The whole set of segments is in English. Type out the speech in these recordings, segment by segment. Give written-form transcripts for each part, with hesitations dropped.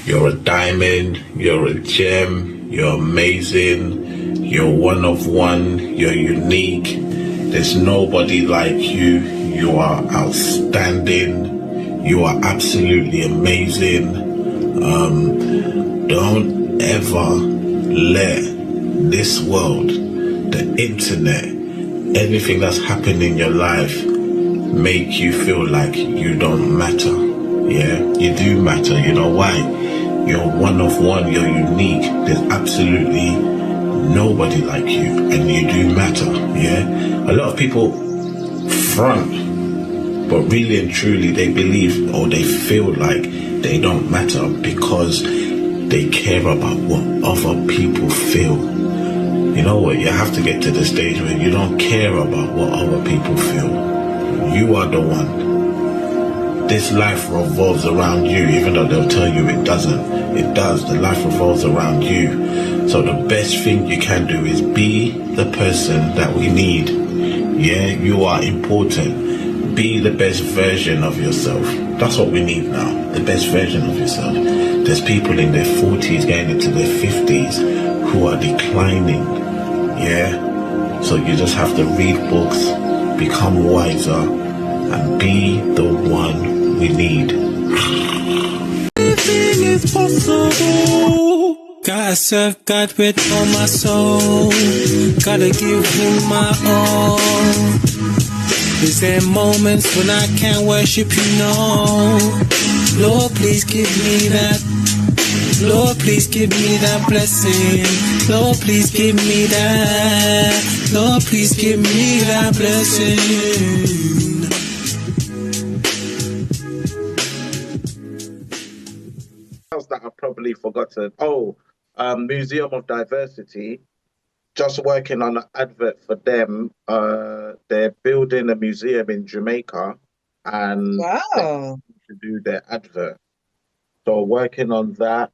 You're a diamond, you're a gem, you're amazing, you're one of one, you're unique. There's nobody like you. You are outstanding. You are absolutely amazing. Don't ever let this world, the internet, anything that's happened in your life make you feel like you don't matter. Yeah, you do matter. You know why? You're one of one, you're unique. There's absolutely nobody like you, and you do matter. Yeah, a lot of people front, but really and truly they believe or they feel like they don't matter because they care about what other people feel. You know what? You have to get to the stage where you don't care about what other people feel. You are the one. This life revolves around you, even though they'll tell you it doesn't. It does. The life revolves around you. So the best thing you can do is be the person that we need. Yeah, you are important. Be the best version of yourself. That's what we need now. The best version of yourself. There's people in their 40s going into their 50s who are declining. Yeah. So you just have to read books, become wiser, and be the one we need. Everything is possible. Gotta serve God with all my soul. Gotta give him my all. Is there moments when I can't worship you? No. Lord, please give me that. Lord, please give me that blessing. Lord, please give me that. Lord, please give me that blessing. That I've probably forgotten. Museum of Diversity. Just working on an advert for them. They're building a museum in Jamaica, and wow, to do their advert. So working on that,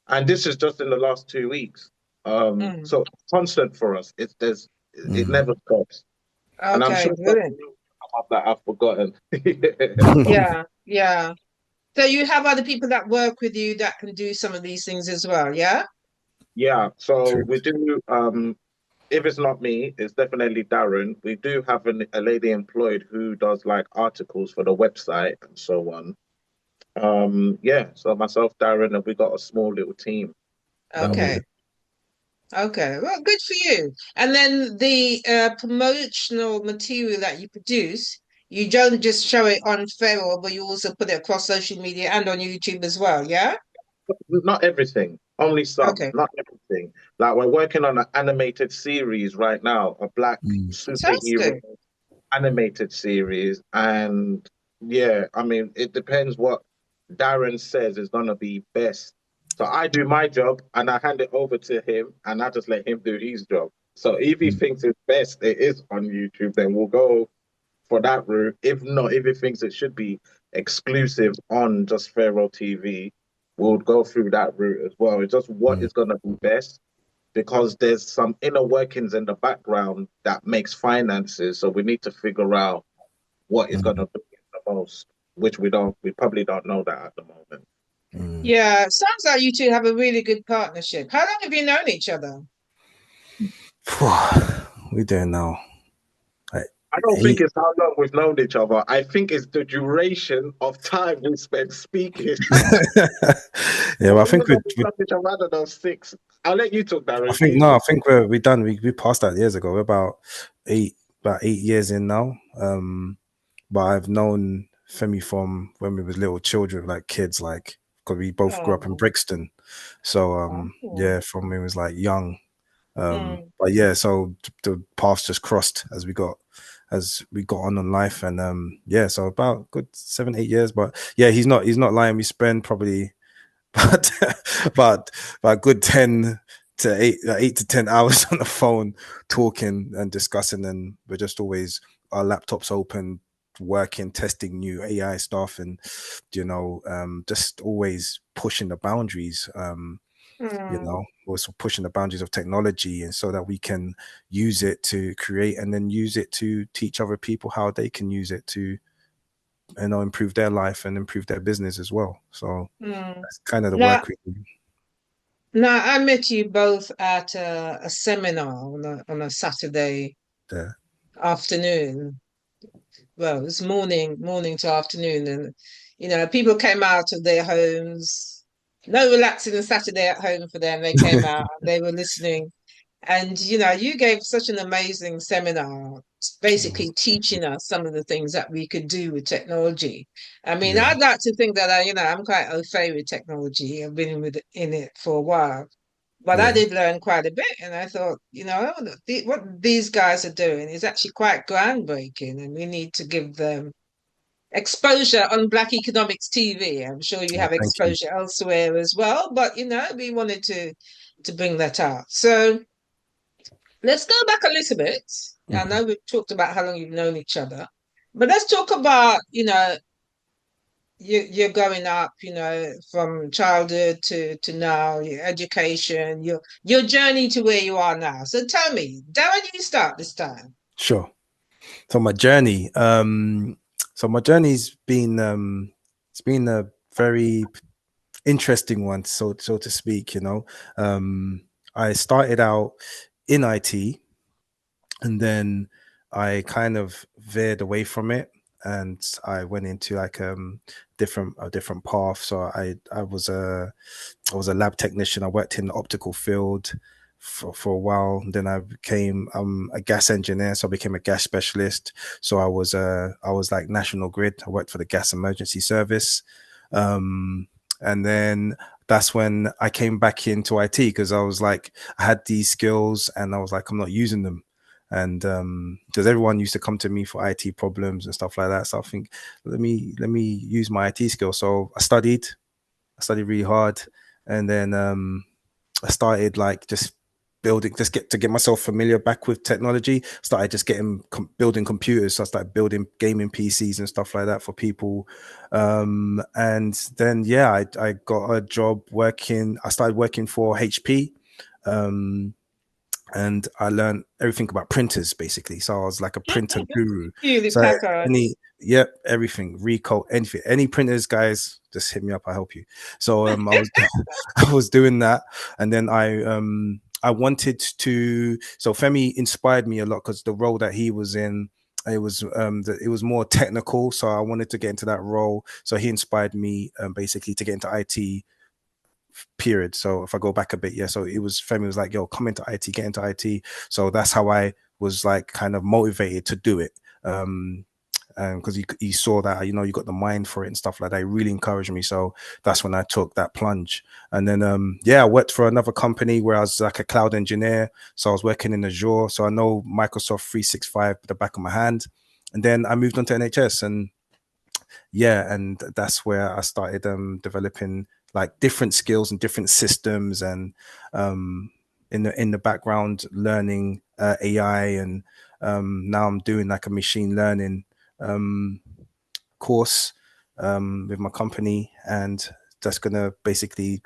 and this is just in the last 2 weeks. So constant for us. It never stops. And I'm okay, sure brilliant. that I've forgotten. Yeah. So you have other people that work with you that can do some of these things as well, yeah? Yeah. So we do. If it's not me, it's definitely Darren. We do have a lady employed who does like articles for the website and so on. Yeah, so myself, Darren, and we got a small little team. Okay. Okay. Well, good for you. And then the promotional material that you produce, you don't just show it on Fero, but you also put it across social media and on YouTube as well, yeah? Not everything, only some, Okay. not everything. Like we're working on an animated series right now, a black superhero Fantastic. animated series. And yeah, I mean, it depends what Darren says is gonna be best. So I do my job and I hand it over to him and I just let him do his job. So if he thinks it's best, it is on YouTube, then we'll go for that route. If not, if he thinks it should be exclusive on just FERO TV, we'll go through that route as well. It's just what is gonna be best because there's some inner workings in the background that makes finances. So we need to figure out what is going to be the most, which we probably don't know that at the moment. Yeah, sounds like you two have a really good partnership. How long have you known each other? We don't know. I don't think it's how long we've known each other. I think it's the duration of time we spent speaking. Yeah, well, I think I don't know, 6. I'll let you talk, Darren. I think we're done. We passed that years ago. We're about 8 years in now. But I've known Femi from when we was little children, like kids, like because we both grew up in Brixton. So yeah, from when we was like young. But yeah, so the paths just crossed as we got on in life, and yeah, so about good 7-8 years. But yeah, he's not lying. We spend probably but a good 10 to 8 to 10 hours on the phone talking and discussing, and we're just always our laptops open, working, testing new AI stuff, and just always pushing the boundaries. Also pushing the boundaries of technology, and so that we can use it to create and then use it to teach other people how they can use it to improve their life and improve their business as well. So that's kind of the Now, work we do. now, I met you both at a seminar on a Saturday There. afternoon. Well, it was morning to afternoon, and people came out of their homes. No relaxing a Saturday at home for them. They came out, they were listening, and you gave such an amazing seminar, basically teaching us some of the things that we could do with technology. I mean, Yeah. I'd like to think that I'm quite au fait with technology. I've been in it for a while. But I Yeah. did learn quite a bit, and I thought, what these guys are doing is actually quite groundbreaking, and we need to give them exposure on Black Economics TV. I'm sure you have Thank you. exposure elsewhere as well, but we wanted to bring that out. So let's go back a little bit. I know we've talked about how long you've known each other, but let's talk about, you're going up, from childhood to now, your education, your journey to where you are now. So tell me, Darren, you start this time. Sure. So my journey, it's been a very interesting one, so to speak. I started out in IT, and then I kind of veered away from it, and I went into like a different path. So I was a lab technician. I worked in the optical field for a while. Then I became a gas engineer, so I became a gas specialist. So I was like National Grid. I worked for the gas emergency service, and then that's when I came back into IT, because I was like, I had these skills and I was like, I'm not using them. And because everyone used to come to me for IT problems and stuff like that, so I think let me use my IT skills. So I studied really hard, and then I started like just get myself familiar back with technology. Started just building computers. So I started building gaming PCs and stuff like that for people. And then I got a job working. I started working for HP. And I learned everything about printers, basically. So I was like a printer guru. Hewlett So Packard. everything, Recode, anything, any printers, guys, just hit me up. I'll help you. So I was I was doing that, and then I wanted to. So Femi inspired me a lot, because the role that he was in, it was more technical. So I wanted to get into that role. So he inspired me basically to get into IT. Period. So if I go back a bit, so it was Femi was like, yo, come into IT, get into IT. So that's how I was like kind of motivated to do it. Because he saw that, you got the mind for it and stuff like that. He really encouraged me. So that's when I took that plunge. And then I worked for another company where I was like a cloud engineer. So I was working in Azure. So I know Microsoft 365 at the back of my hand. And then I moved on to NHS, and that's where I started developing like different skills and different systems, and in the background learning AI, and now I'm doing like a machine learning course with my company, and that's gonna basically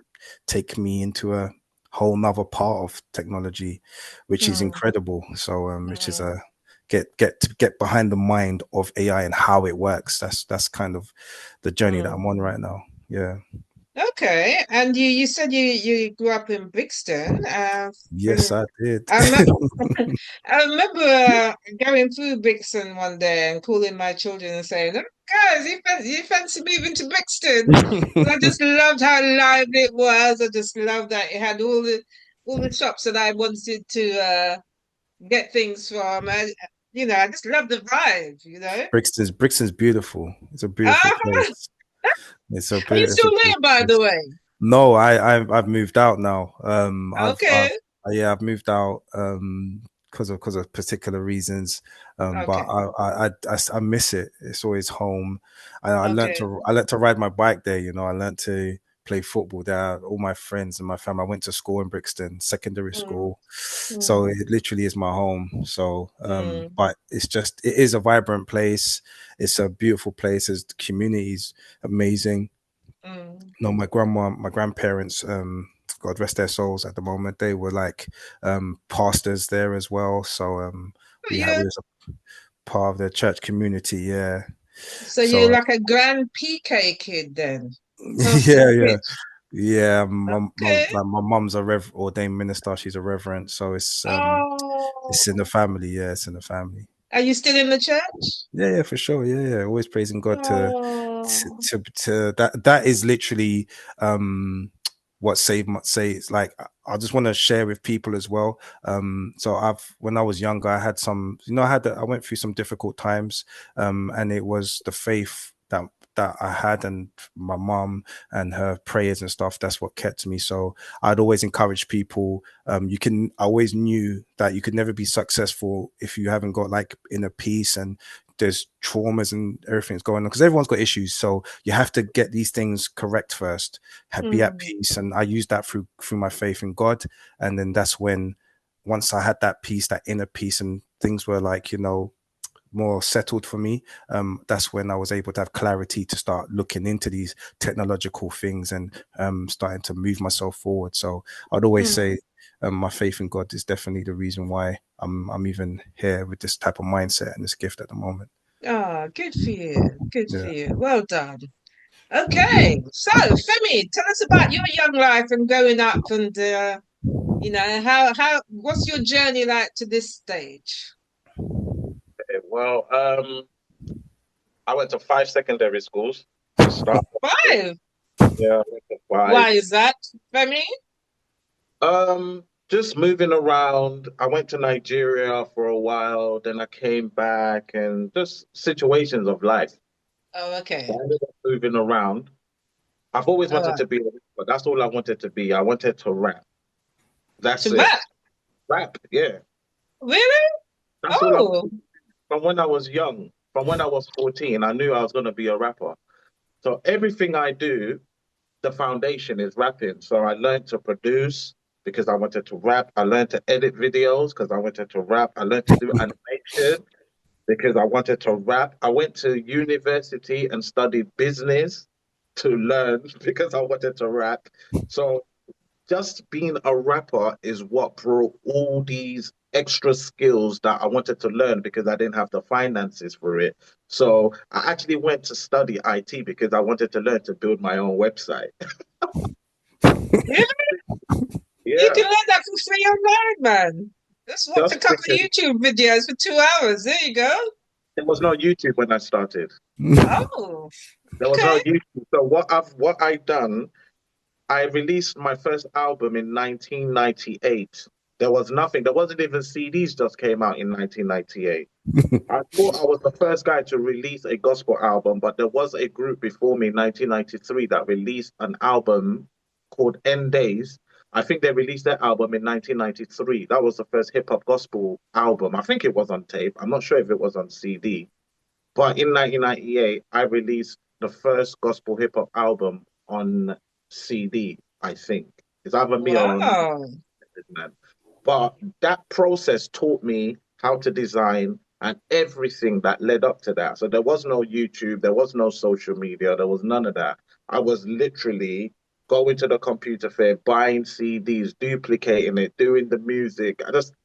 take me into a whole nother part of technology, which is incredible. So which is a get behind the mind of AI and how it works. That's kind of the journey that I'm on right now. Yeah. Okay, and you said you grew up in Brixton. Yes, I did. I remember, I remember going through Brixton one day and calling my children and saying, "Oh, guys, you fancy moving to Brixton?" And I just loved how lively it was. I just loved that it had all the shops that I wanted to get things from. I just love the vibe. Brixton's beautiful. It's a beautiful Ah, place. It's a are you it's a still there, beautiful by place. the way? No, I've moved out now. Okay, I've moved out because of particular reasons. But okay, I miss it. It's always home. I okay. learned to ride my bike there. I learned to play football there. All my friends and my family. I went to school in Brixton, secondary Mm, school. So mm, it literally is my home. So mm, but it is a vibrant place. It's a beautiful place. The community's amazing. mm. No, my grandparents, God rest their souls at the moment, they were like pastors there as well. So we Yeah. was a part of the church community. Yeah. So you're So like a grand PK kid then, yeah, pastor's yeah, kid. yeah. Okay. Like my mum's a ordained minister. She's a reverend, so it's in Oh, the family. Yeah, it's in the family. are you still in the church? Yeah, yeah, for sure. Yeah, yeah. Always praising God Oh. to that is literally what saved my say. It's like I just want to share with people as well. So when I was younger, I had some, I went through some difficult times, and it was the faith that I had and my mom and her prayers and stuff. That's what kept me. So I'd always encourage people. I always knew that you could never be successful if you haven't got like inner peace, and there's traumas and everything's going on because everyone's got issues. So you have to get these things correct first, be at Mm, peace. And I used that through my faith in God. And then that's when, once I had that peace, that inner peace, and things were like, more settled for me, that's when I was able to have clarity to start looking into these technological things and starting to move myself forward. So I'd always mm. say my faith in God is definitely the reason why I'm even here with this type of mindset and this gift at the moment. Ah, good for you. Good for Yeah. you. Well done. Okay. So, Femi, tell us about your young life and growing up and what's your journey like to this stage? Well, I went to 5 secondary schools to start. 5. Yeah, I went to five. Why is that, Femi? Just moving around. I went to Nigeria for a while, then I came back, and just situations of life. Oh, So okay. I ended up moving around. I've always All wanted right. to be a rapper. That's all I wanted to be. I wanted to rap. That's To it. rap? Rap, yeah. Really? That's all I Oh. wanted. From when I was young, from when I was 14, I knew I was going to be a rapper. So everything I do, the foundation is rapping. So I learned to produce because I wanted to rap. I learned to edit videos because I wanted to rap. I learned to do animation because I wanted to rap. I went to university and studied business to learn because I wanted to rap. So just being a rapper is what brought all these extra skills that I wanted to learn because I didn't have the finances for it. So I actually went to study IT because I wanted to learn to build my own website. Really? You Yeah, can learn that for free online, man. Just watch a just couple of because YouTube videos for 2 hours. There you go. there was no YouTube when I started. Oh, There was okay. no YouTube. So what I done, I released my first album in 1998. There was nothing. There wasn't even CDs just came out in 1998. I thought I was the first guy to release a gospel album, but there was a group before me in 1993 that released an album called End Days. I think they released their album in 1993. That was the first hip hop gospel album. I think it was on tape. I'm not sure if it was on CD. But in 1998, I released the first gospel hip hop album on CD, I think. It's either me or Wow. man. But that process taught me how to design and everything that led up to that. So there was no YouTube, there was no social media, there was none of that. I was literally going to the computer fair, buying CDs, duplicating it, doing the music,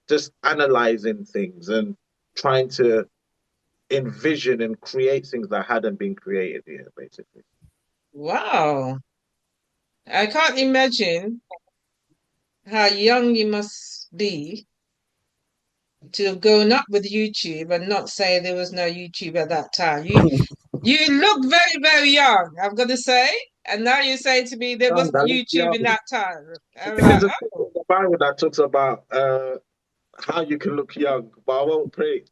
just analyzing things and trying to envision and create things that hadn't been created yet, basically. Wow. I can't imagine how young you must be to have grown up with YouTube and not say there was no YouTube at that time. You look very, very young, I've got to say. And now you say to me there Young, wasn't I look YouTube in young. that time. I I'm think like, there's a scripture in the Bible that talks about how you can look young, but I won't preach.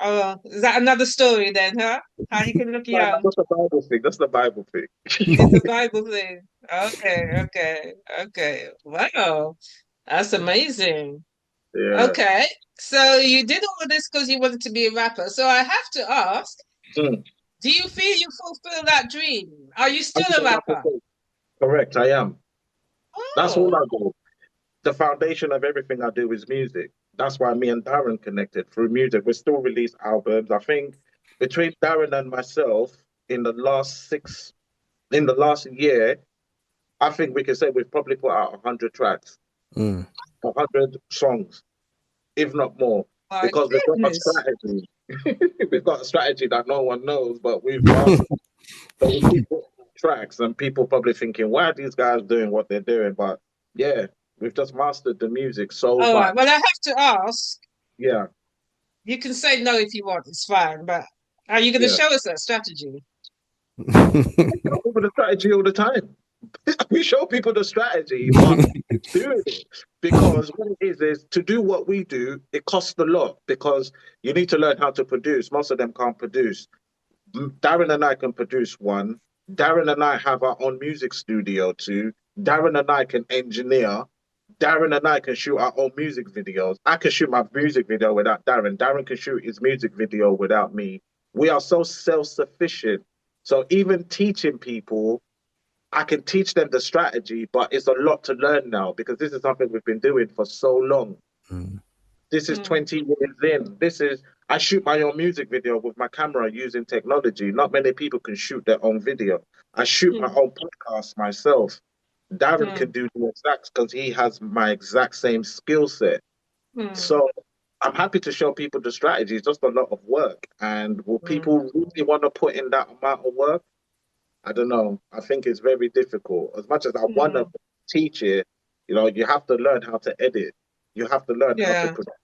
oh, is that another story then, huh? How you can look No, young. that's the Bible thing. That's the Bible thing. It's a Bible thing. Okay, okay, okay. Wow, that's amazing. Yeah. Okay, so you did all of this because you wanted to be a rapper. So I have to ask, Mm. do you feel you fulfill that dream? Are you Are still you a the rapper rapper? thing? Correct, I am. That's all Oh, I do. The foundation of everything I do is music. That's why me and Darren connected through music. We still release albums. I think between Darren and myself, in the in the last year, I think we can say we've probably put out 100 tracks, Mm. 100 songs, if not more, my because we've got a goodness. strategy. We've got a strategy that no one knows, but we've mastered. So we keep putting tracks, and people probably thinking, why are these guys doing what they're doing? But yeah, we've just mastered the music so All right. much. Well, I have to ask. Yeah, You can say no if you want. It's fine. But are you going to yeah. show us that strategy? Show people the strategy all the time. We show people the strategy, but doing it, because what it is to do what we do, it costs a lot because you need to learn how to produce. Most of them can't produce. Darren and I can produce one. Darren and I have our own music studio too. Darren and I can engineer. Darren and I can shoot our own music videos. I can shoot my music video without Darren. Darren can shoot his music video without me. We are so self-sufficient. So even teaching people, I can teach them the strategy, but it's a lot to learn now because this is something we've been doing for so long. This is 20 years in. I shoot my own music video with my camera using technology. Not many people can shoot their own video. I shoot my own podcast myself. Darren can do the exact because he has my exact same skill set. So I'm happy to show people the strategy. It's just a lot of work. And will people really want to put in that amount of work? I don't know. I think it's very difficult. As much as I want to teach it, you have to learn how to edit. You have to learn how to produce.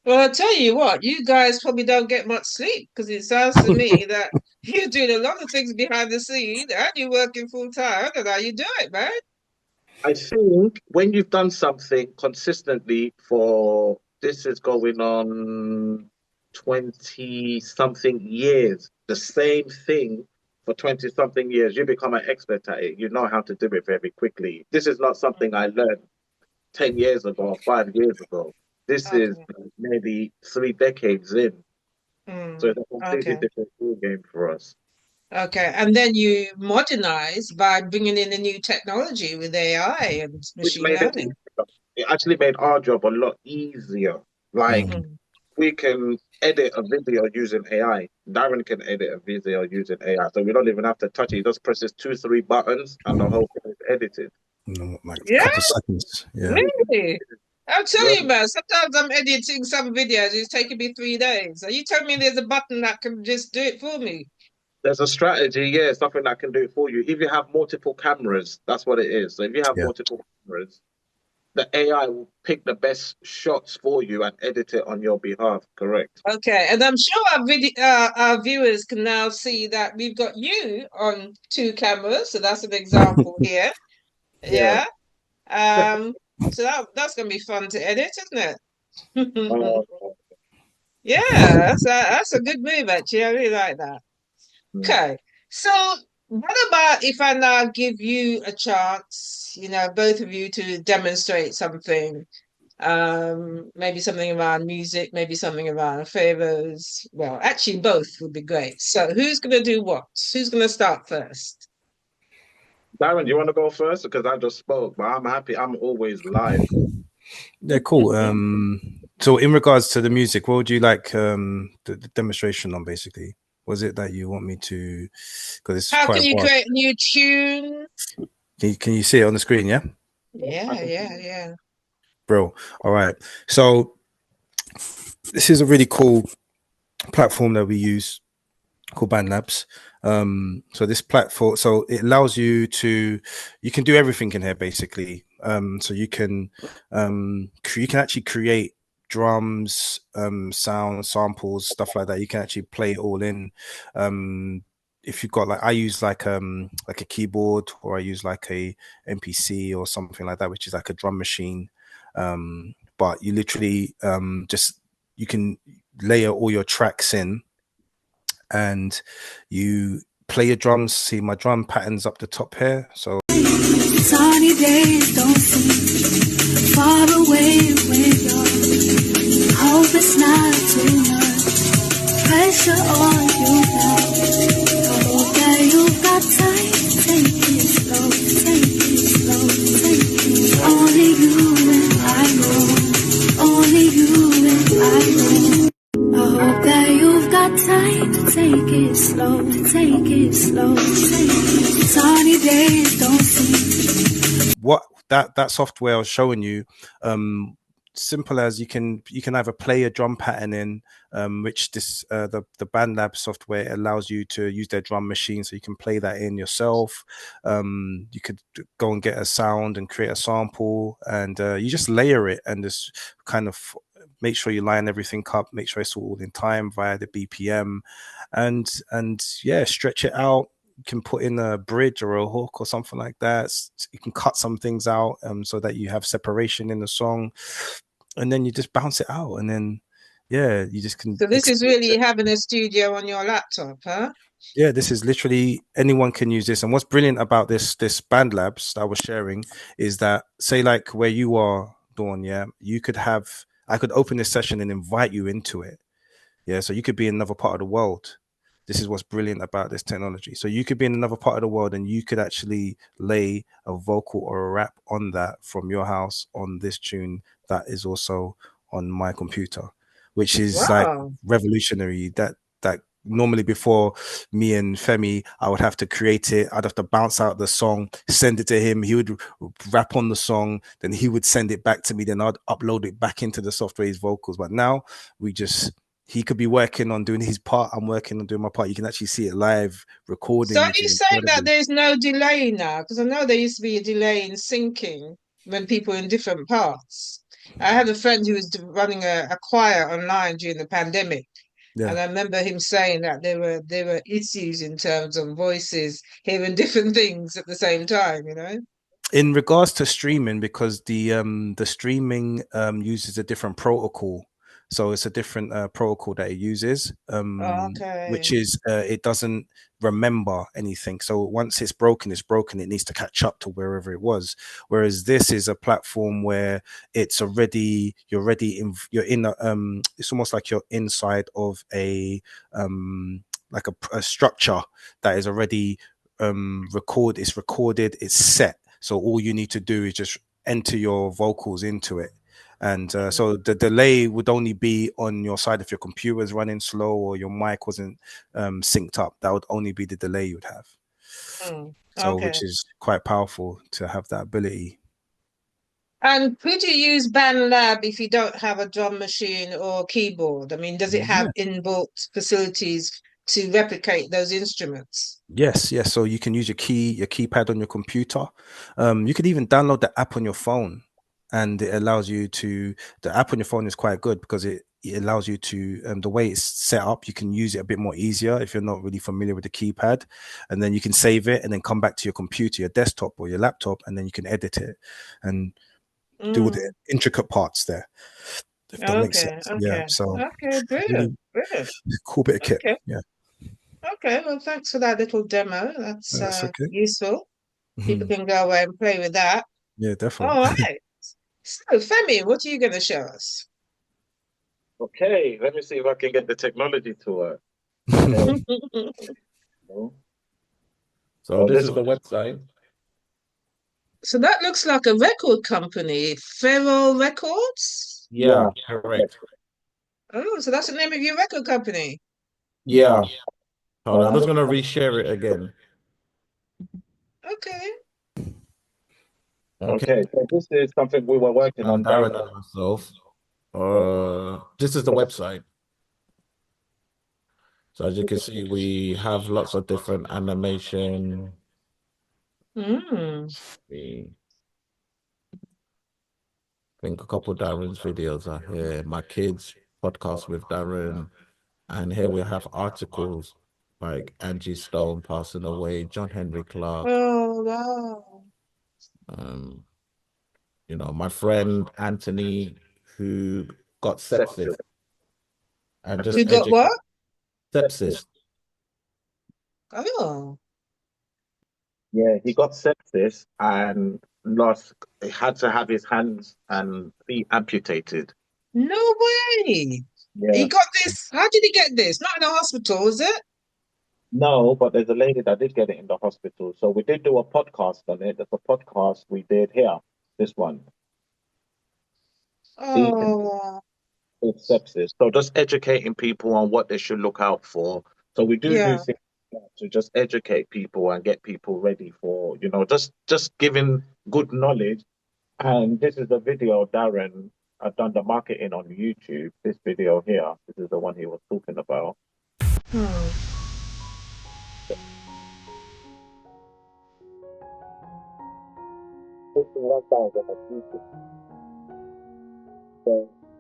Well, I'll tell you what, you guys probably don't get much sleep because it sounds to me that you're doing a lot of things behind the scenes and you're working full time. I don't know how you do it, man. I think when you've done something consistently for, this is going on 20-something years, the same thing for 20-something years, you become an expert at it. You know how to do it very quickly. This is not something I learned 10 years ago, 5 years ago. This is maybe 3 decades in. So it's a completely different ball game for us. Okay, and then you modernize by bringing in the new technology with AI and machine learning. It actually made our job a lot easier. Like, we can edit a video using AI. Darren can edit a video using AI, so we don't even have to touch it. He just presses 2-3 buttons, and the whole thing is edited. Like a couple seconds. Yeah. Really? I'm telling you, man, sometimes I'm editing some videos, it's taking me 3 days. Are you telling me there's a button that can just do it for me? There's a strategy, yeah, something that can do it for you. If you have multiple cameras, that's what it is. So if you have multiple cameras, the AI will pick the best shots for you and edit it on your behalf, correct? Okay, and I'm sure our viewers can now see that we've got you on 2 cameras, so that's an example here. Yeah. So that's going to be fun to edit, isn't it? Yeah, that's a good move, actually. I really like that. Okay, so what about if I now give you a chance, both of you to demonstrate something, maybe something around music, maybe something around FEROs. Well, actually, both would be great. So who's going to do what? Who's going to start first? Darren, do you want to go first? Because I just spoke, but I'm happy. I'm always live. Yeah, cool. So in regards to the music, what would you like the demonstration on, basically? Was it that you want me to? Because it's how can you create a new tune? Can you see it on the screen? Yeah. Yeah. Bro, all right. So this is a really cool platform that we use called BandLabs. So this platform, so it allows you can do everything in here, basically. So you can actually create drums, sound samples, stuff like that. You can actually play it all in. If you've got I use like a keyboard, or I use like a MPC or something like that, which is like a drum machine. But you literally you can layer all your tracks in, and you play your drums. See my drum patterns up the top here. So sunny days don't seem far away when you're hope it's not too much pressure on you now. I hope that you've got time. Take it slow, take it slow, take it. Only you and I know. Only you and I know. I hope that you've got time. Take it slow, take it slow, take it. Sunny days don't seem. What that software I was showing you, simple as you can either play a drum pattern in, which this the BandLab software allows you to use their drum machine, so you can play that in yourself. You could go and get a sound and create a sample, and you just layer it and just kind of make sure you line everything up, make sure it's all in time via the BPM, and yeah, stretch it out. You can put in a bridge or a hook or something like that. You can cut some things out so that you have separation in the song, and then you just bounce it out, and then yeah, you just can. So this is really having a studio on your laptop, huh? Yeah, this is literally anyone can use this. And what's brilliant about this BandLabs that I was sharing is that, say, like where you are, Dawn, yeah, I could open this session and invite you into it. Yeah, so you could be in another part of the world. This is what's brilliant about this technology. So you could be in another part of the world and you could actually lay a vocal or a rap on that from your house on this tune that is also on my computer, which is like Wow. revolutionary. That normally before me and Femi, I would have to create it. I'd have to bounce out the song, send it to him. He would rap on the song, then he would send it back to me. Then I'd upload it back into the software, his vocals. But now he could be working on doing his part. I'm working on doing my part. You can actually see it live recording. So are you saying that there's no delay now? Because I know there used to be a delay in syncing when people were in different parts. I had a friend who was running a choir online during the pandemic. Yeah. And I remember him saying that there were issues in terms of voices hearing different things at the same time, you know? In regards to streaming, because the streaming uses a different protocol. So it's a different protocol that it uses, which Okay. is it doesn't remember anything. So once it's broken, it's broken. It needs to catch up to wherever it was. Whereas this is a platform where it's already you're in it's almost like you're inside of a like a structure that is already it's recorded, it's set. So all you need to do is just enter your vocals into it. And so the delay would only be on your side if your computer is running slow or your mic wasn't synced up. That would only be the delay you would have. So, Okay. which is quite powerful to have that ability. And could you use BandLab if you don't have a drum machine or keyboard? I mean, does it have inbuilt facilities to replicate those instruments? Yes. So you can use your keypad on your computer. You could even download the app on your phone, and it allows you to. The app on your phone is quite good because it allows you to. The way it's set up, you can use it a bit more easier if you're not really familiar with the keypad, and then you can save it and then come back to your computer, your desktop or your laptop, and then you can edit it and do all the intricate parts there. If that makes sense. Yeah. So Brilliant. cool bit of kit. Okay. Yeah. Okay, well, thanks for that little demo. That's okay. useful. People can go away and play with that. Yeah, definitely. All right. So, Femi, what are you going to show us? Okay, let me see if I can get the technology to work. So this is the website. So that looks like a record company, FEROrecords? Yeah, correct. Oh, so that's the name of your record company. Yeah. Hold on, I'm just gonna reshare it again. Okay. Okay, so this is something we were working on. Darren and myself. This is the website. So as you can see, we have lots of different animation. We think a couple of Darren's videos are here. My kids podcast with Darren, and here we have articles like Angie Stone passing away, John Henry Clark. Oh, wow. You know, my friend Anthony who got sepsis. And just who got what? Sepsis. Oh. Yeah, he got sepsis and he had to have his hands and feet amputated. No way. Yeah. He got this. How did he get this? Not in a hospital, is it? No, but there's a lady that did get it in the hospital. So we did do a podcast on it. There's a podcast we did here, this one. Oh. With sepsis. So just educating people on what they should look out for. So we do things to just educate people and get people ready for, just giving good knowledge. And this is the video of Darren I've done the marketing on YouTube. This video here, this is the one he was talking about. So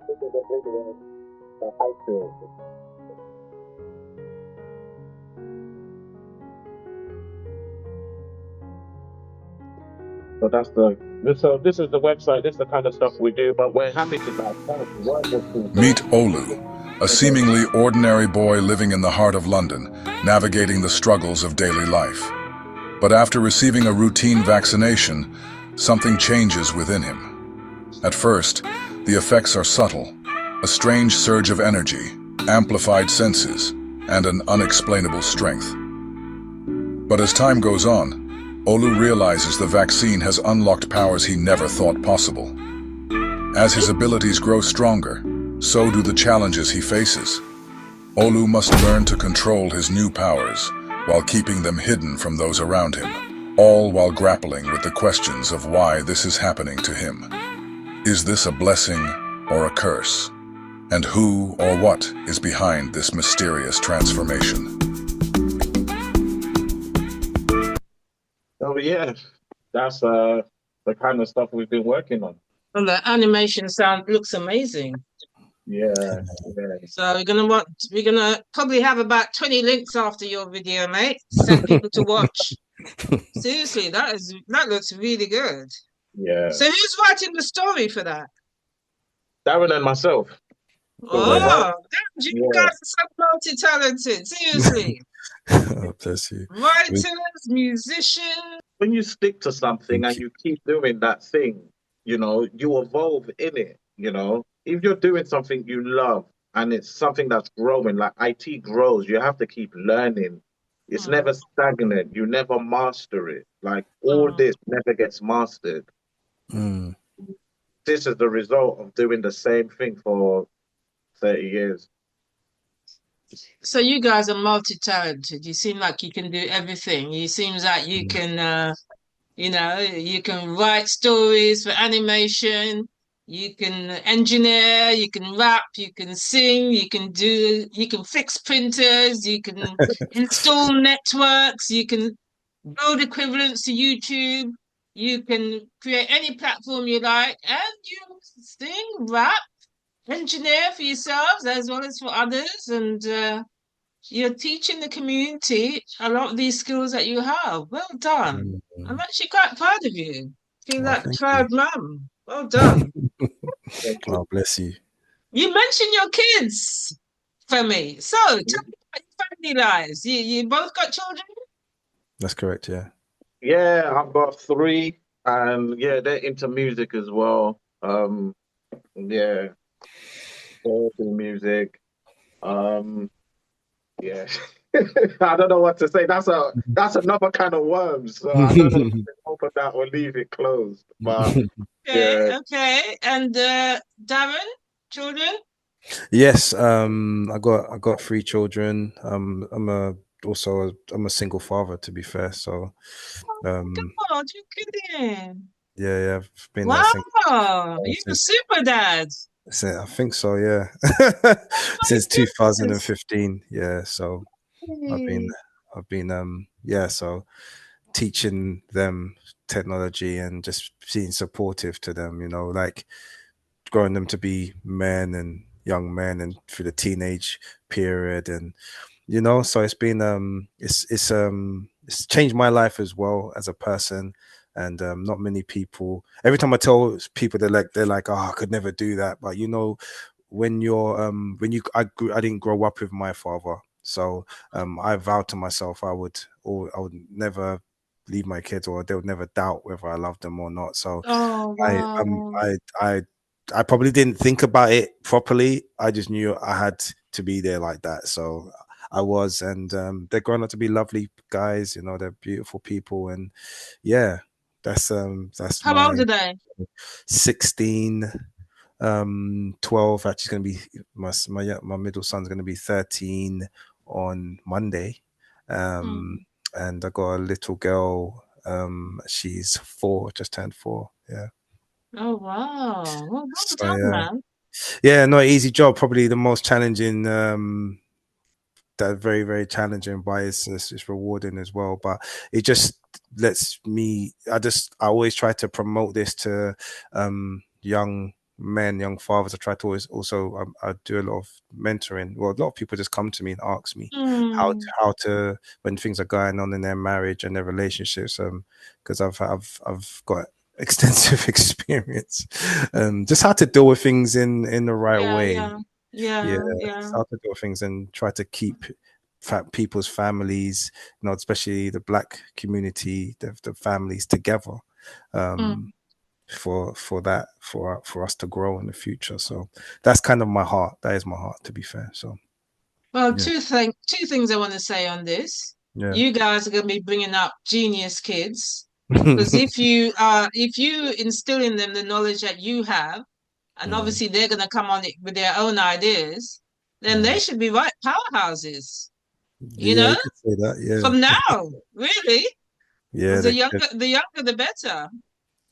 this is the video that I feel. So that's this is the website, this is the kind of stuff we do, but we're happy to work with people. Meet Olu, a seemingly ordinary boy living in the heart of London, navigating the struggles of daily life. But after receiving a routine vaccination, something changes within him. At first, the effects are subtle, a strange surge of energy, amplified senses, and an unexplainable strength. But as time goes on, Olu realizes the vaccine has unlocked powers he never thought possible. As his abilities grow stronger, so do the challenges he faces. Olu must learn to control his new powers while keeping them hidden from those around him, all while grappling with the questions of why this is happening to him. Is this a blessing or a curse? And who or what is behind this mysterious transformation? So yeah, that's the kind of stuff we've been working on. And the animation looks amazing. Yeah. So we're gonna probably have about 20 links after your video, mate. Send people to watch. Seriously, that looks really good. Yeah. So who's writing the story for that? Darren and myself. Oh, you guys are so multi-talented. Seriously. Oh, bless you. Writers, musicians. When you stick to something and you keep doing that thing, you evolve in it, If you're doing something you love and it's something that's growing, like IT grows, you have to keep learning. It's never stagnant. You never master it. Like all this never gets mastered. This is the result of doing the same thing for 30 years. So you guys are multi-talented. You seem like you can do everything. You seem like you can, you can write stories for animation. You can engineer, you can rap, you can sing, you can fix printers, you can install networks, you can build equivalents to YouTube, you can create any platform you like, and you sing, rap, engineer for yourselves as well as for others, and you're teaching the community a lot of these skills that you have. Well done. I'm actually quite proud of you. Feel like a proud mum. Well done. Oh, bless you. You mentioned your kids, Femi. So tell me about your family lives. You both got children? That's correct, yeah. Yeah, I've got 3, and yeah, they're into music as well. Yeah, they're into music. Yeah. I don't know what to say. That's another kind of worms. So I don't know if we open that or leave it closed. But okay. And Darren, children? Yes, I got 3 children. I'm a single father, to be fair. So God, you're kidding. Yeah, I've been wow, you're a super dad. I think so, yeah. Since 2015, yeah. So I've been so teaching them technology and just being supportive to them, like growing them to be men and young men and through the teenage period, and so it's been it's changed my life as well as a person. And not many people. Every time I tell people, they're like, oh, I could never do that. But when I didn't grow up with my father, so I vowed to myself I would never leave my kids, or they would never doubt whether I love them or not. So I probably didn't think about it properly. I just knew I had to be there like that. So I was, and they're growing up to be lovely guys. They're beautiful people, and yeah. That's how old are they? 16, 12. Actually, going to be my middle son's going to be 13 on Monday, and I got a little girl. She's 4, just turned 4. Yeah. Oh wow. Well So done, yeah, man. yeah, not an easy job. Probably the most challenging. That very very challenging, but it's rewarding as well. But it just lets me. I always try to promote this to young men, young fathers. I try to always also I do a lot of mentoring. Well, a lot of people just come to me and ask me Mm. how to when things are going on in their marriage and their relationships. Because I've got extensive experience, just how to deal with things in the right Yeah, way. yeah, Yeah, yeah, yeah. just how to deal with things and try to keep people's families, especially the black community, the families together. Mm. Um, for us to grow in the future. So that's kind of my heart. That is my heart, to be fair. So Well, yeah, two things I want to say on this. yeah, You guys are going to be bringing up genius kids, because if you instill in them the knowledge that you have, and mm, obviously they're going to come on it with their own ideas, then they mm. should be right powerhouses. You Yeah, know, you could say that. Yeah, from now, really, yeah, because the younger, the better.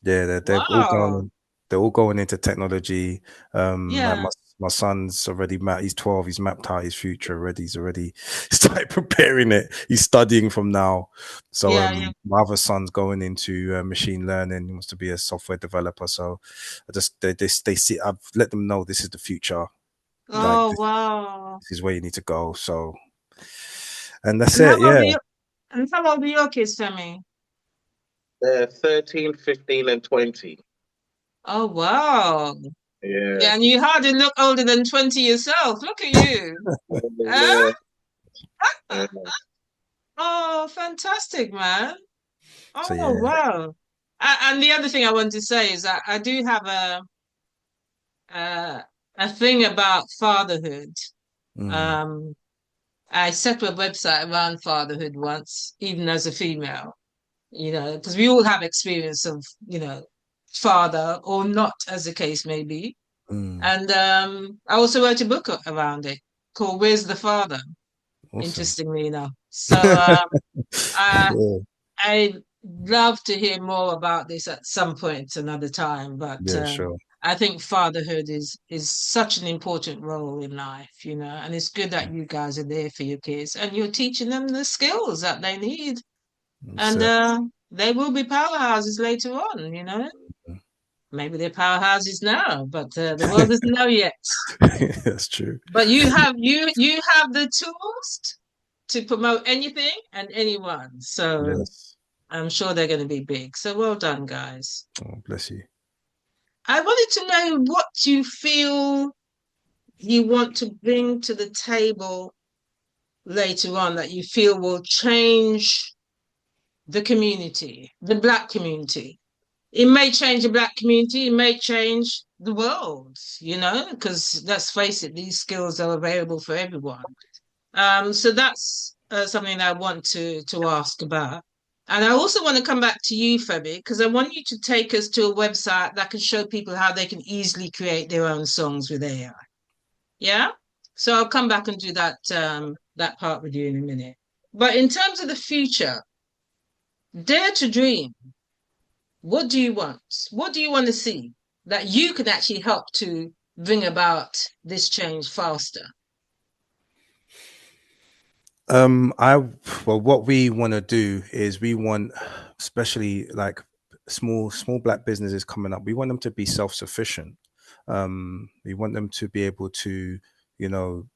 yeah, they're all Wow. going. They're all going into technology. Like Yeah, my son's already mapped. He's 12. He's mapped out his future already. He's already started preparing it. He's studying from now. So yeah, yeah. my other son's going into machine learning. He wants to be a software developer. So I just they see. I've let them know this is the future. Like Oh, wow. this is where you need to go. So and that's And how it. old Yeah. are you? And how old are your kids, Femi? They're 13, 15, and 20. Oh, wow. Yeah. Yeah, and you hardly look older than 20 yourself. Look at you. Huh? Yeah. Yeah. Oh, fantastic, man. So Oh, yeah. wow. And the other thing I want to say is that I do have a, a thing about fatherhood. Mm, Um, I set up a website around fatherhood once, even as a female, because we all have experience of, father or not, as the case may be. mm. And I also wrote a book around it called Where's the Father? Awesome. Interestingly enough. So I, Yeah. I'd love to hear more about this at some point another time, but Yeah. Sure. I think fatherhood is such an important role in life, and it's good that you guys are there for your kids and you're teaching them the skills that they need. That's And it. they will be powerhouses later on. Maybe they're powerhouses now, but the world doesn't know yet. That's true. But you have the tools to promote anything and anyone. So Yes. I'm sure they're going to be big. So well done, guys. Oh, bless you. I wanted to know what you feel you want to bring to the table later on that you feel will change the community, the Black community. It may change the Black community, it may change the world, because let's face it, these skills are available for everyone. So that's something I want to ask about. And I also want to come back to you, Femi, because I want you to take us to a website that can show people how they can easily create their own songs with AI. Yeah? So I'll come back and do that part with you in a minute. But in terms of the future, dare to dream. What do you want? What do you want to see that you can actually help to bring about this change faster? I well, what we want to do is we want, especially like small black businesses coming up. We want them to be self-sufficient. We want them to be able to, you know,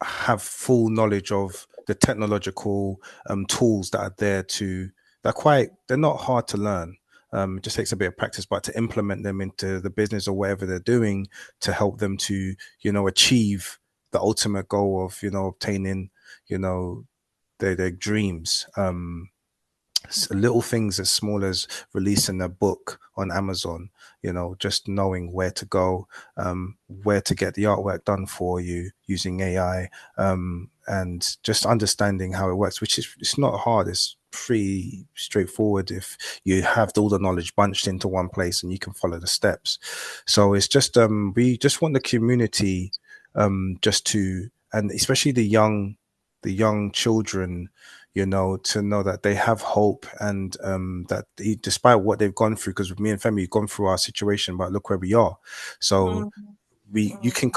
have full knowledge of the technological tools that are there to they're not hard to learn. It just takes a bit of practice, but to implement them into the business or whatever they're doing to help them to, achieve the ultimate goal of, obtaining, their dreams. Little things as small as releasing a book on Amazon, just knowing where to go, where to get the artwork done for you using AI, and just understanding how it works, which is, it's not hard. It's pretty straightforward if you have all the knowledge bunched into one place and you can follow the steps. So it's just, we just want the community, just to, and especially the young children, you know, to know that they have hope, and that despite what they've gone through, because me and Femi have gone through our situation, but look where we are. So you can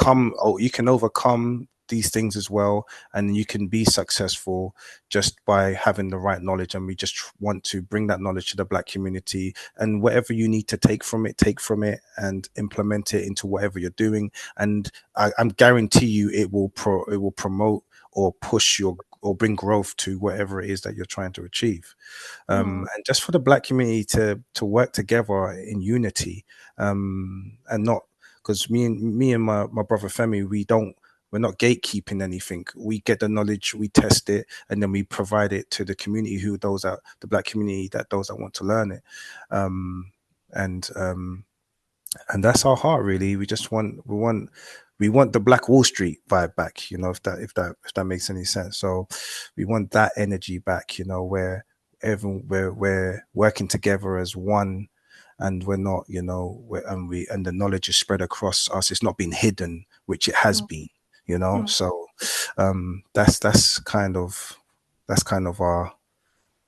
you can overcome these things as well, and you can be successful just by having the right knowledge. And we just want to bring that knowledge to the Black community, and whatever you need to take from it and implement it into whatever you're doing. And I'm guarantee you it will promote or push your or bring growth to whatever it is that you're trying to achieve. And just for the Black community to work together in unity, and not, because me and my brother Femi, we're not gatekeeping anything. We get the knowledge, we test it, and then we provide it to the community, the Black community, those that want to learn it. And that's our heart, really. We want the Black Wall Street vibe back, you know, if that makes any sense. So we want that energy back, you know, where we're working together as one, and we're not, you know, and the knowledge is spread across us. It's not been hidden, which it has been, you know. So that's kind of our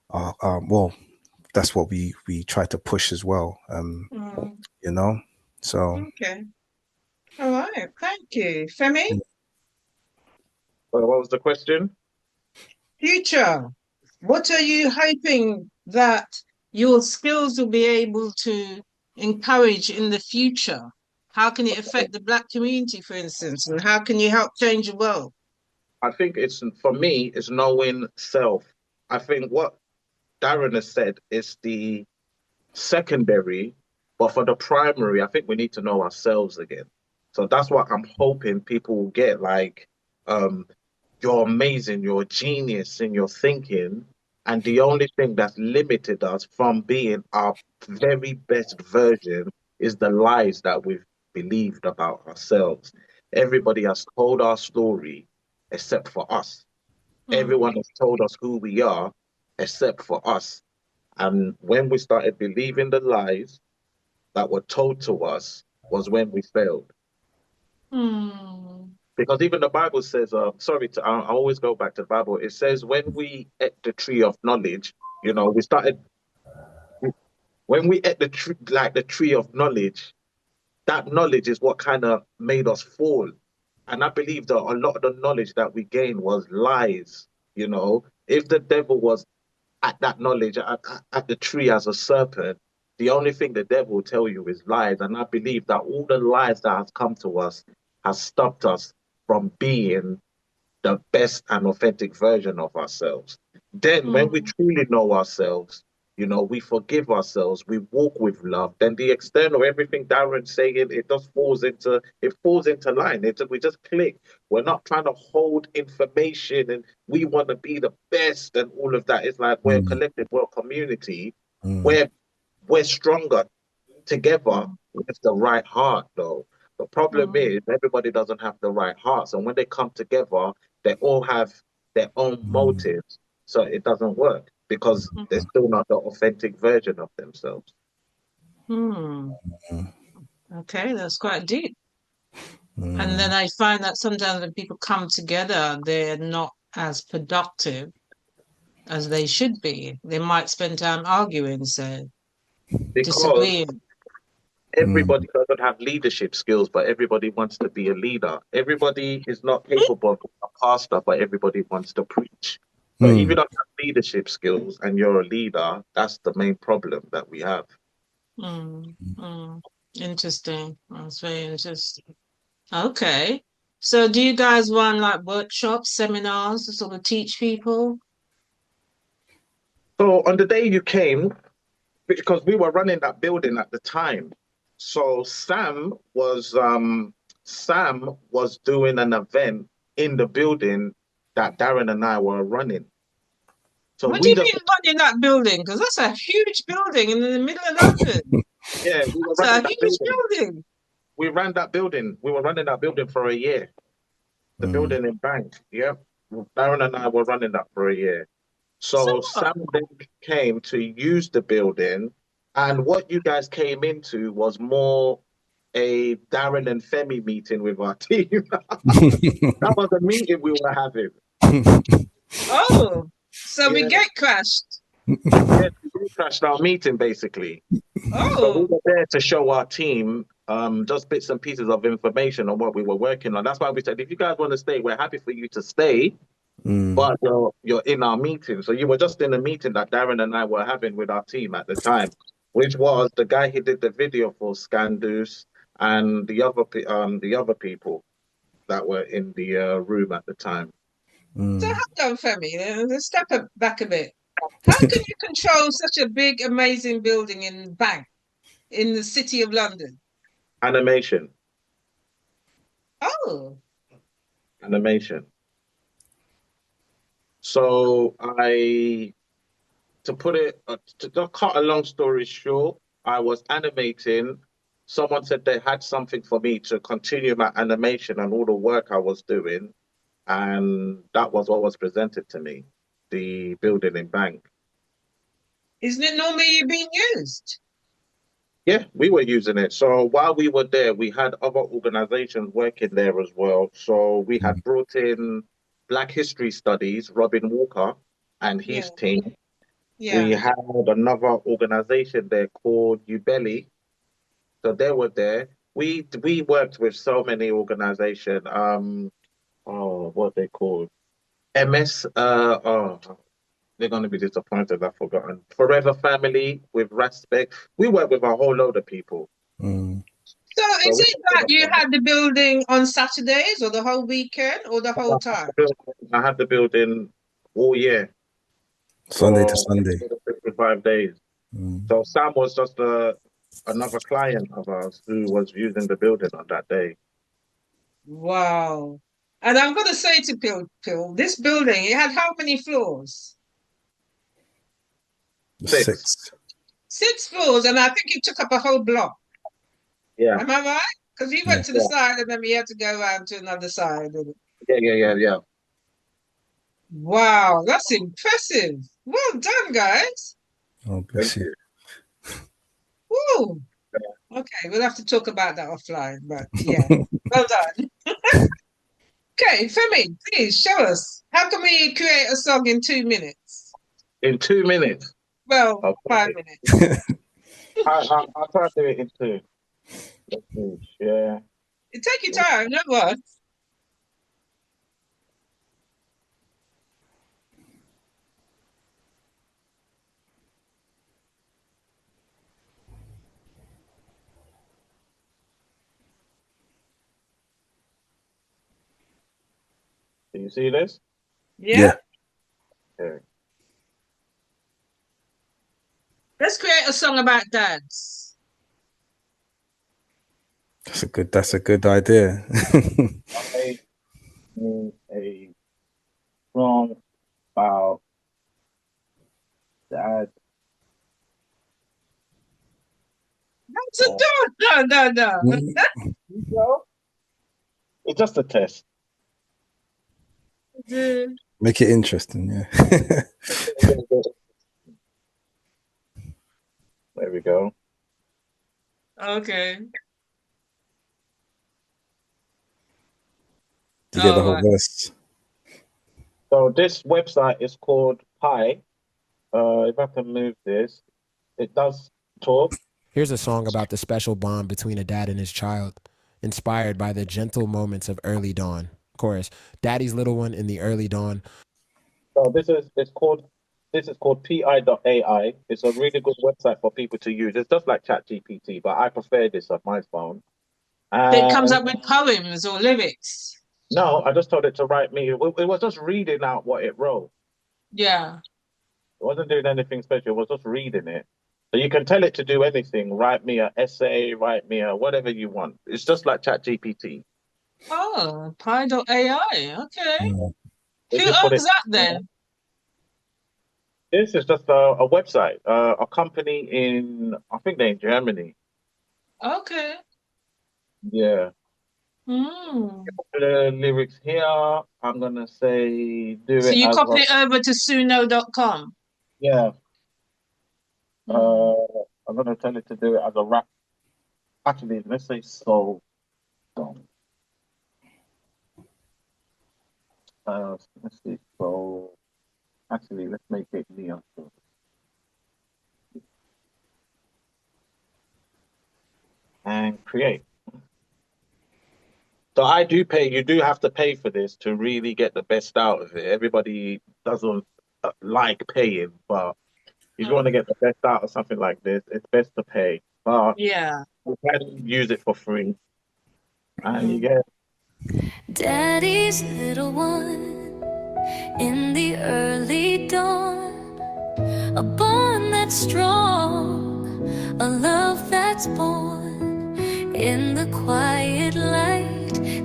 well, that's what we try to push as well, you know. So okay, all right, thank you, Femi. What was the question? Future, what are you hoping that your skills will be able to encourage in the future? How can it affect the Black community, for instance, and how can you help change the world? I think for me, it's knowing self. I think what Darren has said is the secondary, but for the primary, I think we need to know ourselves again. So that's what I'm hoping people will get. Like, you're amazing, you're a genius in your thinking, and the only thing that's limited us from being our very best version is the lies that we've believed about ourselves. Everybody has told our story except for us. Everyone has told us who we are except for us. And when we started believing the lies that were told to us was when we failed. Because even the Bible says, I always go back to the Bible. It says when we ate the tree of knowledge, you know, when we ate the tree, like the tree of knowledge, that knowledge is what kind of made us fall. And I believe that a lot of the knowledge that we gained was lies. You know, if the devil was at that knowledge, at the tree as a serpent, the only thing the devil will tell you is lies. And I believe that all the lies that has come to us has stopped us from being the best and authentic version of ourselves. Then when we truly know ourselves, you know, we forgive ourselves, we walk with love, then the external, everything Darren's saying, it falls into line. We just click. We're not trying to hold information and we want to be the best and all of that. It's like we're a collective, we're a community. We're stronger together with the right heart, though. The problem is everybody doesn't have the right hearts, and when they come together, they all have their own motives, so it doesn't work because they're still not the authentic version of themselves. Okay, that's quite deep. And then I find that sometimes when people come together, they're not as productive as they should be. They might spend time arguing, so disagreeing. Everybody doesn't have leadership skills, but everybody wants to be a leader. Everybody is not capable of being a pastor, but everybody wants to preach. So if you don't have leadership skills and you're a leader, that's the main problem that we have. Interesting. That's very interesting. Okay. So do you guys run like workshops, seminars to sort of teach people? So on the day you came, because we were running that building at the time, so Sam was doing an event in the building that Darren and I were running. So what do you mean running that building? Because that's a huge building in the middle of London. Yeah, we were running that building. We ran that building. We were running that building for a year. The building in Bank. Yeah. Darren and I were running that for a year. So Sam then came to use the building, and what you guys came into was more a Darren and Femi meeting with our team. That was a meeting we were having. Oh, So we Yeah. get crashed. Yeah, we crashed our meeting basically. So we Oh, were there to show our team just bits and pieces of information on what we were working on. That's why we said, if you guys want to stay, we're happy for you to stay, but you're in our meeting. So you were just in a meeting that Darren and I were having with our team at the time, which was the guy who did the video for Scandus and the other people that were in the room at the time. so hold on, Femi. Let's step back a bit. How can you control such a big, amazing building in Bank in the City of London? Animation. Oh, Animation. So to put it, to cut a long story short, I was animating. Someone said they had something for me to continue my animation and all the work I was doing. And that was what was presented to me, the building in Bank. isn't it normally being used? Yeah, we were using it. So while we were there, we had other organizations working there as well. So we had brought in Black History Studies, Robin Walker and Yeah, his team. We yeah. had another organization there called Ubeli. So they were there. We worked with so many organizations. What are they called? MS. They're going to be disappointed. I've forgotten. Forever Family with Respect. We work with a whole load of people. So So is it that you had the building on Saturdays or the whole weekend or the whole time? I had the building all year Sunday to for Sunday. 55 days. So Sam was just another client of ours who was using the building on that day. Wow. And I'm going to say to Pill, this building, it had how many floors? 6. 6. 6 floors, and I think it took up a whole block. Yeah. Am I right? Because we Yeah. went to the side and then we had to go around to another side. Yeah. Wow, that's impressive. Well done, guys. Oh, bless you. Woo. Okay, we'll have to talk about that offline, but yeah, well done. Okay, Femi, please show us. How can we create a song in 2 minutes? In 2 minutes. Well, Okay. 5 minutes. I'll try to do it in 2. Let's see. Yeah. You take your time, no rush. Do you see this? Yeah? Okay. Let's create a song about dads. That's a good idea. I need a song about dad. That's a dog. No. No, it's just a test. Make it interesting, yeah. There we go. Okay. To get the All whole right. verse. So this website is called Pi. If I can move this, it does talk. Here's a song about the special bond between a dad and his child, inspired by the gentle moments of early dawn. Chorus, Daddy's little one in the early dawn. So this is called pi.ai. It's a really good website for people to use. It's just like ChatGPT, but I prefer this on my phone. It comes And up with poems or lyrics. no, I just told it to write me. It was just reading out what it wrote. Yeah. It wasn't doing anything special. It was just reading it. So you can tell it to do anything. Write me an essay, write me a whatever you want. It's just like ChatGPT. Oh, pi.ai. Okay. They Who just put owns it. that then? This is just a website, a company in, I think they're in Germany. Okay. Yeah. Mm. The lyrics here, I'm gonna say do So it you as copy it over to suno.com. yeah. Mm. I'm gonna tell it to do it as a rap. Actually, let's say soul song. Let's see, soul. Actually, let's make it neon. And create. So I do pay. You do have to pay for this to really get the best out of it. Everybody doesn't like paying, but if you want to get the best out of something like this, it's best to pay. But Yeah. you can use it for free, and you get. Daddy's little one in the early dawn, a bond that's strong, a love that's born in the quiet light.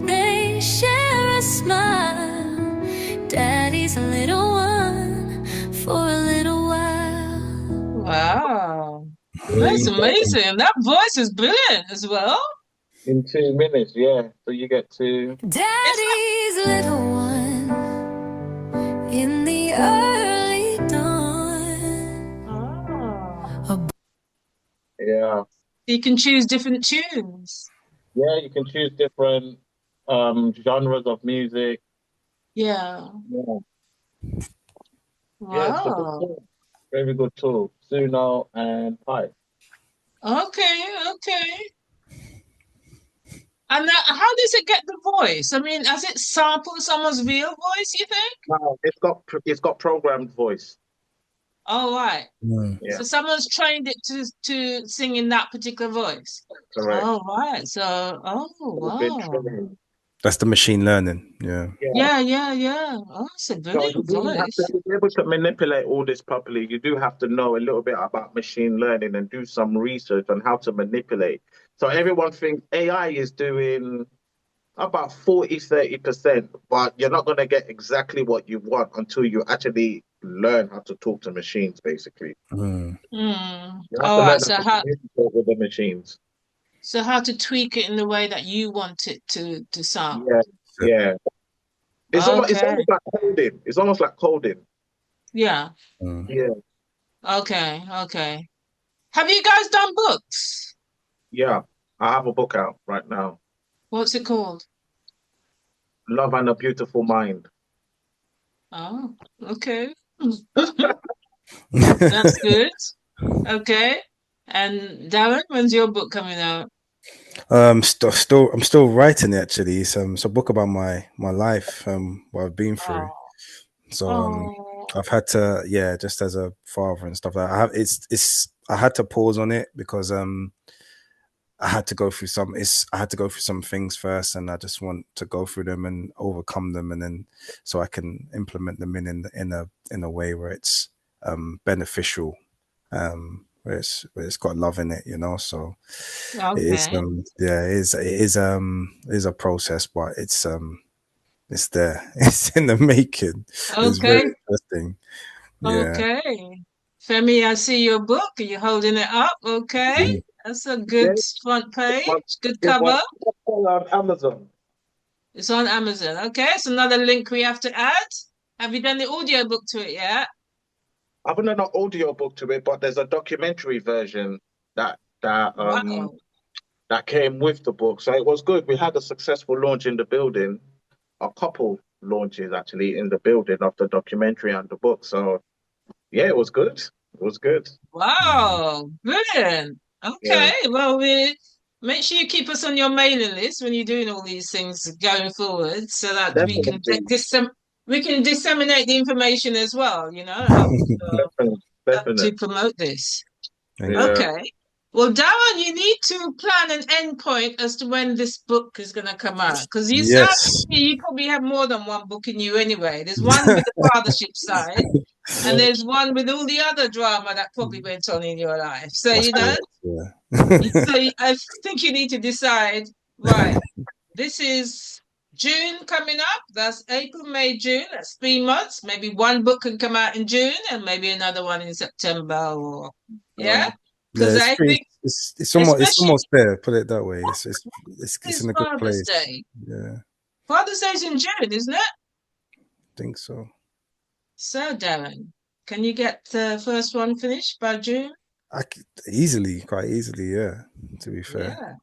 They share a smile. Daddy's little one for a little while. Wow. That's amazing. That voice is brilliant as well. In 2 minutes, yeah. So you get to. Daddy's little one in the early dawn. Oh. Yeah. You can choose different tunes. Yeah, you can choose different genres of music. Yeah. Yeah. Yeah, it's a good Wow. tool. Very good tool. Suno and Pipe. Okay, okay. And how does it get the voice? I mean, has it sampled someone's real voice, you think? No, it's got programmed voice. Oh, right. Yeah, So someone's trained it to sing in that particular voice. correct. Oh, right. So, oh, It's been wow. trained. That's the machine learning. Yeah. Yeah. Yeah. Oh, it's a So brilliant you do have voice. to be able to manipulate all this properly. You do have to know a little bit about machine learning and do some research on how to manipulate. So everyone thinks AI is doing about 40-30%, but you're not going to get exactly what you want until you actually learn how to talk to machines, basically. Mm. You have All to right. learn how to communicate with the machines. So how to tweak it in the way that you want it to sound. Yeah, yeah. It's almost Okay. like coding. It's almost like coding. Yeah. Mm. Yeah, Okay. Have you guys done books? yeah. I have a book out right now. What's it called? Love and a Beautiful Mind. Oh, okay. That's good. Okay. And Darren, when's your book coming out? I'm still writing it actually. It's a book about my life, what I've been through. So I've had to, just as a father and stuff like that. I had to pause on it because I had to go through some things first, and I just want to go through them and overcome them, and then so I can implement them in a way where it's beneficial, where it's got love in it, So it is Okay. it is a process, but it's there. It's in the making. It's very Okay. interesting. Yeah. Okay. Femi, I see your book. Are you holding it up? Okay. That's a Yeah, good front it page. Good was cover. on Amazon. It's on Amazon. Okay. It's another link we have to add. Have you done the audio book to it yet? I haven't done an audio book to it, but there's a documentary version Wow. that came with the book. So it was good. We had a successful launch in the building, a couple launches actually in the building of the documentary and the book. So yeah, it was good. It was good. Wow. Brilliant. Yeah, Okay. Well, we make sure you keep us on your mailing list when you're doing all these things going forward so that definitely, we can disseminate the information as well, help definitely, to definitely. promote this. Thank you. Yeah, Okay. Well, Darren, you need to plan an endpoint as to when this book is going to come out. Because you sound Yes. you probably have more than one book in you anyway. There's one with the fathership side, and there's one with all the other drama that probably went on in your life. So, That's correct. Yeah. I think you need to decide, right, this is June coming up. That's April, May, June. That's 3 months. Maybe one book can come out in June and maybe another one in September or, yeah? Yeah, Because I think, it's especially almost there. Put it that way. It's this in a good Father's place. Day. Yeah, Father's Day's in June, isn't it? I think so. So, Darren, can you get the first one finished by June? Quite easily. Yeah. To be fair.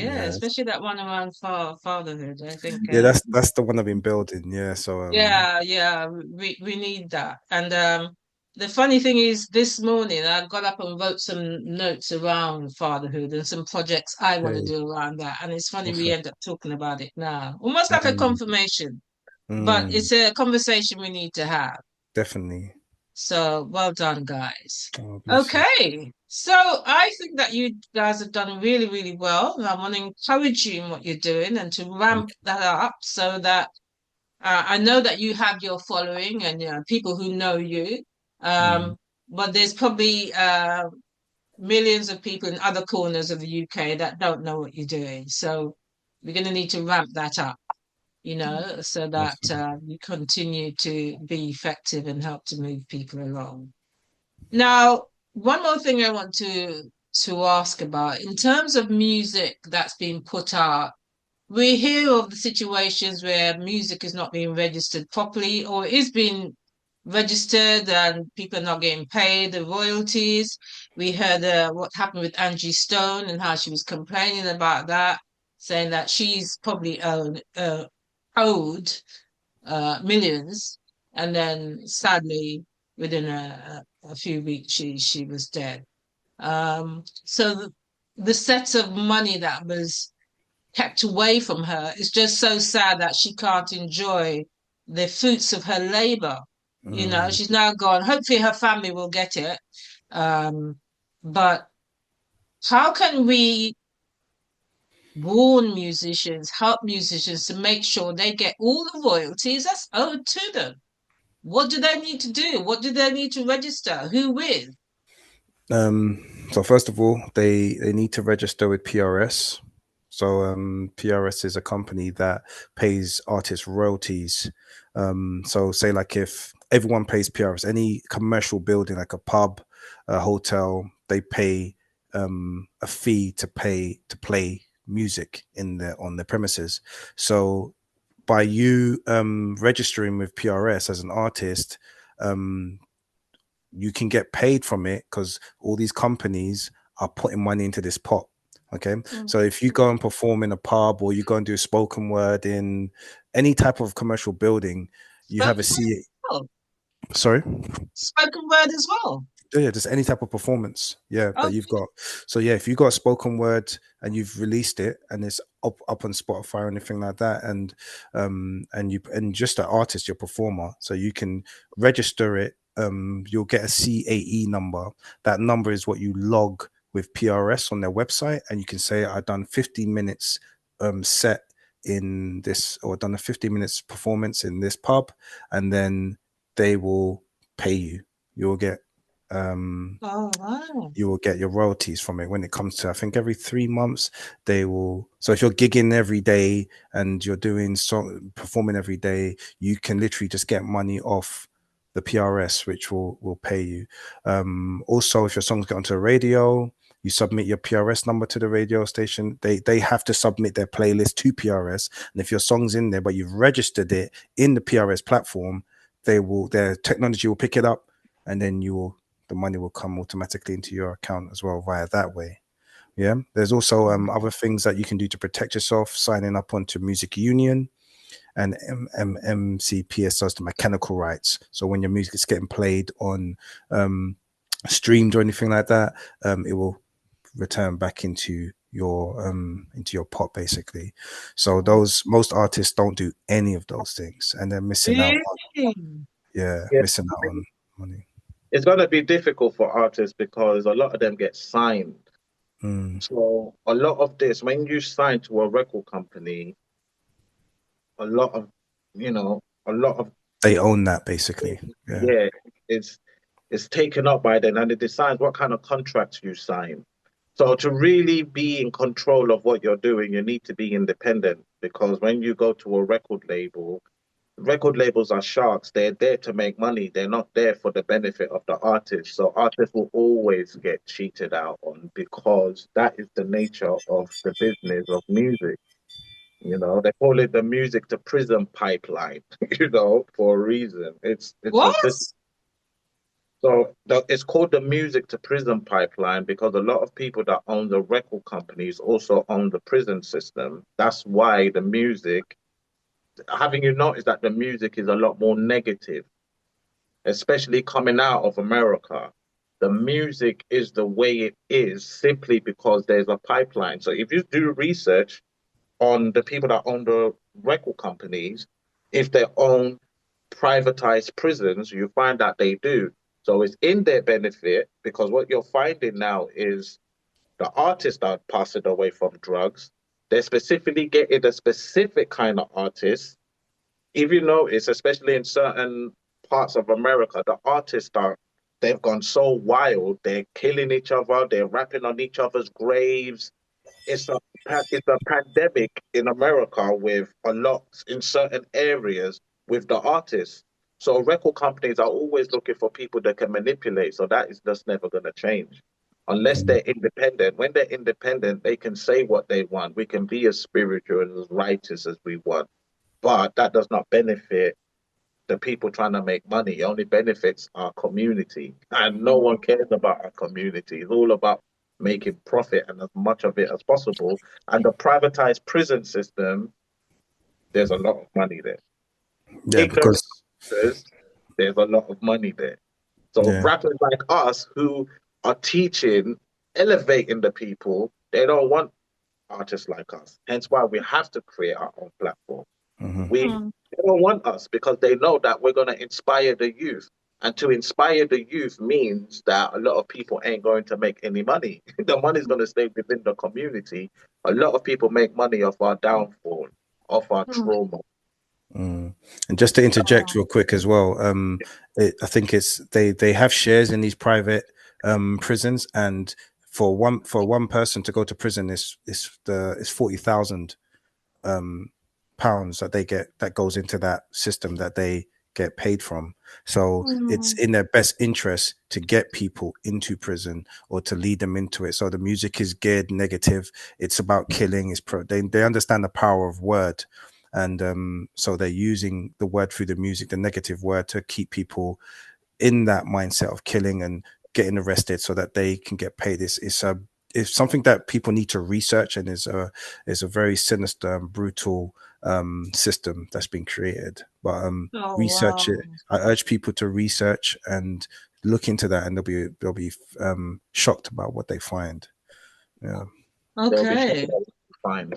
Yeah, especially that one around fatherhood. I think Yeah, that's the one I've been building. Yeah, so yeah, we need that. And the funny thing is, this morning I got up and wrote some notes around fatherhood and some projects I want to okay, do around that. And it's funny we awesome. end up talking about it now, almost like a Mm, confirmation, but mm, it's a conversation we need to have. definitely. So well done, guys. Oh, bless you. Okay, so I think that you guys have done really, really well. And I want to encourage you in what you're doing and to Thank ramp that up so that I know that you have your following and people who know you, you. Mm, but there's probably millions of people in other corners of the UK that don't know what you're doing. So we're going to need to ramp that up, so that awesome. you continue to be effective and help to move people along. Now, one more thing I want to ask about in terms of music that's being put out. We hear of the situations where music is not being registered properly or is being registered and people are not getting paid the royalties. We heard what happened with Angie Stone and how she was complaining about that, saying that she's probably owed millions, and then sadly, within a few weeks, she was dead. So the set of money that was kept away from her. It's just so sad that she can't enjoy the fruits of her labor. Mm, She's now gone. Hopefully, her family will get it. Um, but how can we warn musicians, help musicians to make sure they get all the royalties that's owed to them? What do they need to do? What do they need to register? Who with? so first of all, they need to register with PRS. So PRS is a company that pays artists royalties. So say like if everyone pays PRS, any commercial building like a pub, a hotel, they pay a fee to play music in the on their premises. So by you registering with PRS as an artist, um, you can get paid from it because all these companies are putting money into this pot. Okay. Mm. So if you go and perform in a pub or you go and do spoken word in any type of commercial building, you have a Spoken word C. as well. Sorry. Spoken word as well. Yeah, just any type of performance, yeah, that you've Okay. got. So yeah, if you got a spoken word and you've released it and it's up on Spotify or anything like that, and just an artist, your performer, so you can register it. You'll get a CAE number. That number is what you log with PRS on their website, and you can say I've done 50 minutes set in this, or done a 50 minutes performance in this pub, and then they will pay you. You'll get Oh, wow. you will get your royalties from it when it comes to, I think, every 3 months they will. So if you're gigging every day and you're doing song performing every day, you can literally just get money off the PRS, which will pay you. Also, if your songs get onto the radio, you submit your PRS number to the radio station. They have to submit their playlist to PRS, and if your song's in there but you've registered it in the PRS platform, their technology will pick it up, and then the money will come automatically into your account as well via that way. Yeah. There's also other things that you can do to protect yourself, signing up onto Music Union, and MCPS does the mechanical rights. So when your music is getting played on streamed or anything like that, it will return back into your pot basically. So most artists don't do any of those things, and they're missing out on, Really? Yeah, missing out on money. it's gonna be difficult for artists because a lot of them get signed. Mm. So a lot of this, when you sign to a record company, a lot of, a lot of, They own that basically. Yeah. yeah, it's it's taken up by them, and it decides what kind of contracts you sign. So to really be in control of what you're doing, you need to be independent because when you go to a record labels are sharks. They're there to make money. They're not there for the benefit of the artist. So artists will always get cheated out on because that is the nature of the business of music. They call it the music to prison pipeline, for a reason. It's a What? system. So it's called the music to prison pipeline because a lot of people that own the record companies also own the prison system. That's why the music, having you noticed that the music is a lot more negative, especially coming out of America. The music is the way it is simply because there's a pipeline. So if you do research on the people that own the record companies, if they own privatized prisons, you find that they do. So it's in their benefit because what you're finding now is the artists are passing away from drugs. They're specifically getting a specific kind of artist. If you notice, especially in certain parts of America, the artists are they've gone so wild. They're killing each other. They're rapping on each other's graves. It's a pandemic in America with a lot in certain areas with the artists. So record companies are always looking for people that can manipulate. So that is just never going to change unless they're independent. When they're independent, they can say what they want. We can be as spiritual and as righteous as we want, but that does not benefit the people trying to make money. It only benefits our community, and no one cares about our community. It's all about making profit and as much of it as possible. And the privatized prison system, there's a lot of money there. Yeah, Ignorant because actors, there's a lot of money there. So yeah. rappers like us who are teaching, elevating the people, they don't want artists like us. Hence why we have to create our own platform. They don't want us because they know that we're going to inspire the youth. And to inspire the youth means that a lot of people ain't going to make any money. The money's going to stay within the community. A lot of people make money off our downfall, off our trauma. And just to interject real quick as well, I think it's they have shares in these private prisons, and for one person to go to prison is 40,000 pounds that they get, that goes into that system that they get paid from. So it's in their best interest to get people into prison or to lead them into it. So the music is geared negative. It's about killing. They understand the power of word. And so they're using the word through the music, the negative word, to keep people in that mindset of killing and getting arrested so that they can get paid. It's something that people need to research, and is a very sinister and brutal system that's been created. But research it. I urge people to research and look into that, and they'll be shocked about what they find. Yeah. Okay. Fine.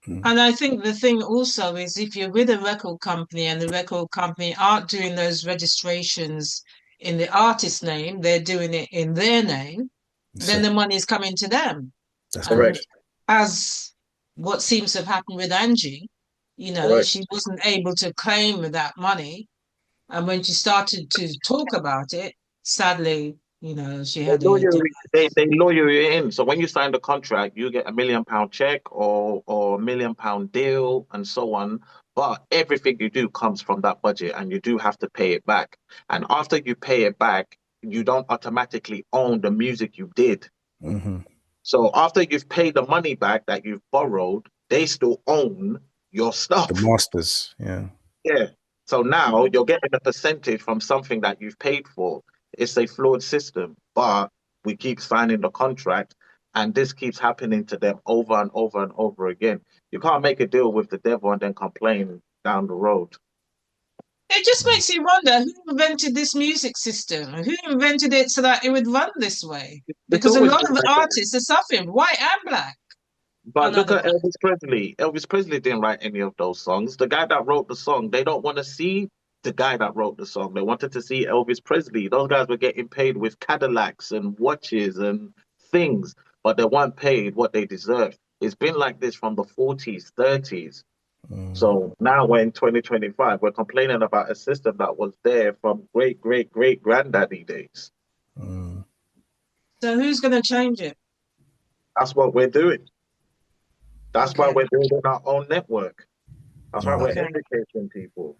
And I think the thing also is, if you're with a record company and the record company aren't doing those registrations in the artist's name, they're doing it in their name, then the money is coming to them. That's correct. As what seems to have happened with Angie, she wasn't able to claim that money. And when she started to talk about it, sadly, she had they lawyer you in. So when you sign the contract, you get £1 million check or £1 million deal and so on. But everything you do comes from that budget, and you do have to pay it back. And after you pay it back, you don't automatically own the music you did. So after you've paid the money back that you've borrowed, they still own your stuff. The masters, yeah. Yeah. So now you're getting a percentage from something that you've paid for. It's a flawed system, but we keep signing the contract, and this keeps happening to them over and over and over again. You can't make a deal with the devil and then complain down the road. It just makes you wonder who invented this music system, who invented it so that it would run this way. Because a lot of artists are suffering, white and black. But look at Elvis Presley. Elvis Presley didn't write any of those songs. The guy that wrote the song, they don't want to see the guy that wrote the song. They wanted to see Elvis Presley. Those guys were getting paid with Cadillacs and watches and things, but they weren't paid what they deserved. It's been like this from the 40s, 30s. So now we're in 2025. We're complaining about a system that was there from great, great, great granddaddy days. So who's going to change it? That's what we're doing. That's why we're building our own network. That's why we're educating people.